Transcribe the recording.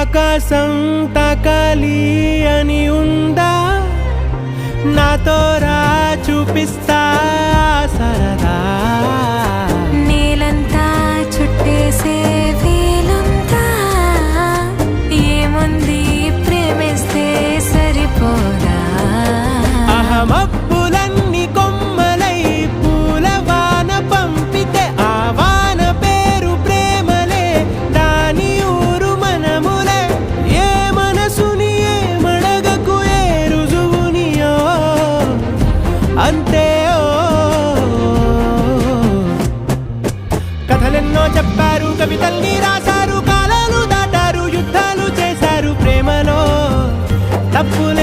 ఆకాశం తాకాలి అని ఉందా, నాతో రా చూపిస్తా సరదా. నేలంతా చుట్టేసే వీలుందా, ఏముంది ప్రేమిస్తే సరిపోదా. మబ్బులన్నీ కొమ్మలై పూలవాన పంపితే ఆ వాన పేరు ప్రేమలే, దాని ఊరు మనములే. ఏ మనసుని ఏ మడగకు ఏ రుజువునియో అంతే. కథలెన్నో చెప్పారు, కవితల్ని రాశారు, కాలాలు దాటారు, యుద్ధాలు చేశారు, ప్రేమలో తప్పులే